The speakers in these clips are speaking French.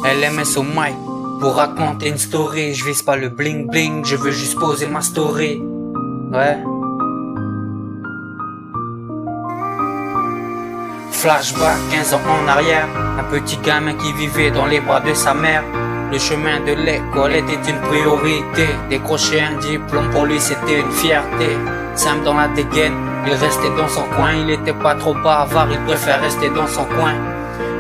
Elle aimait son mic pour raconter une story. Je vise pas le bling bling, je veux juste poser ma story. Ouais. Flashback 15 ans en arrière, un petit gamin qui vivait dans les bras de sa mère. Le chemin de l'école était une priorité. Décrocher un diplôme pour lui c'était une fierté. Simple dans la dégaine, il restait dans son coin. Il était pas trop bavard, il préfère rester dans son coin.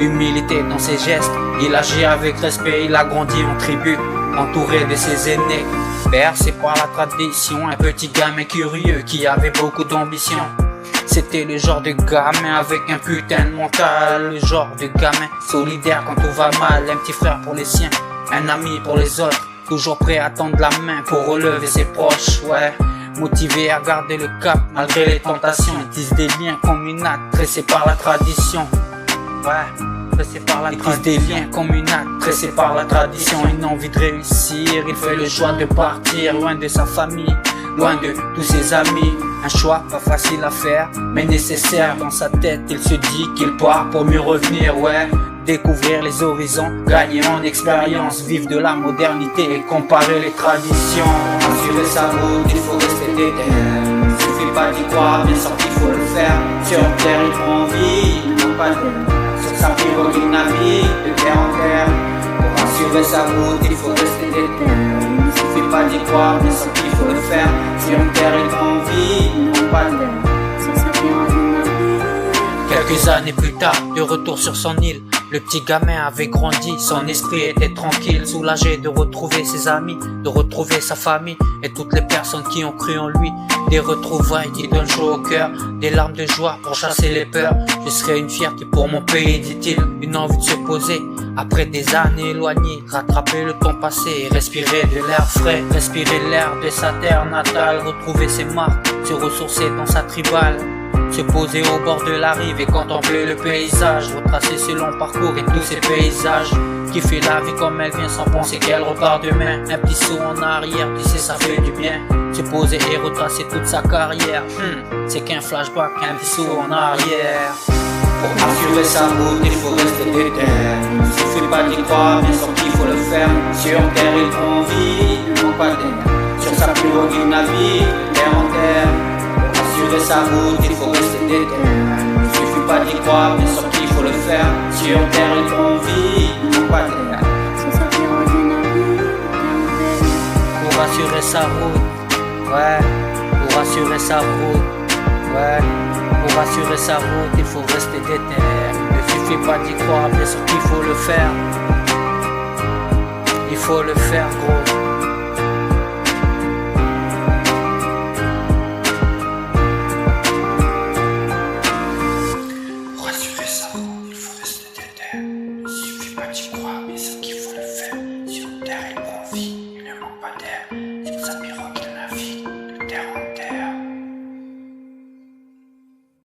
Humilité dans ses gestes, il agit avec respect. Il a grandi en tribu, entouré de ses aînés. Bercé par la tradition, un petit gamin curieux qui avait beaucoup d'ambition. C'était le genre de gamin avec un putain de mental. Le genre de gamin solidaire quand tout va mal. Un petit frère pour les siens, un ami pour les autres. Toujours prêt à tendre la main pour relever ses proches, ouais. Motivé à garder le cap malgré les tentations. Ils tissent des liens communaux tressés par la tradition. Ouais, tressés par la tradition. Ils tissent des liens communaux tressés par la tradition. Une envie de réussir, il fait le choix de partir loin de sa famille, loin de tous ses amis. Un choix pas facile à faire, mais nécessaire. Dans sa tête, il se dit qu'il part pour mieux revenir, ouais. Découvrir les horizons, gagner en expérience, vivre de la modernité et comparer les traditions. Assurer sa route, il faut rester déter. Suffit pas d'y croire, bien sûr qu'il faut le faire. Sur terre, il prend vie, non pas de. Sur sa pirogue, il navigue de terre en terre. Pour assurer sa route, il faut rester déter. Suffit pas d'y croire, bien sûr qu'il faut le faire. Sur terre, il prend vie, non pas de. Sur sa pirogue, il navigue. Quelques années plus tard, de retour sur son île, le petit gamin avait grandi, son esprit était tranquille, soulagé de retrouver ses amis, de retrouver sa famille et toutes les personnes qui ont cru en lui. Des retrouvailles qui donnent chaud au cœur, des larmes de joie pour chasser les peurs. Je serai une fierté pour mon pays, dit-il, une envie de se poser. Après des années éloignées, rattraper le temps passé, respirer de l'air frais, respirer l'air de sa terre natale, retrouver ses marques, se ressourcer dans sa tribale. Se poser au bord de la rive et contempler le paysage, retracer ce long parcours et tous ces paysages. Kiffer la vie comme elle vient sans penser qu'elle repart demain. Un petit saut en arrière, tu sais ça fait du bien. Se poser et retracer toute sa carrière, c'est qu'un flashback, un petit saut en arrière. Pour assurer sa route, il faut rester déter. Suffit pas d'y croire, bien sûr qu'il faut le faire. Sur terre, il prend vie, non pas d'air. Sur sa pirogue, il navigue, terre en terre. Assurer sa route, il faut rester déter. Il suffit pas d'y croire, bien sûr qu'il faut le faire. Sur terre, il prend vie, non pas d'air. Pour assurer sa route, ouais. Pour assurer sa route, ouais. Pour assurer sa route, il faut rester déter. Il ne suffit pas d'y croire, bien sûr qu'il faut le faire. Il faut le faire, gros.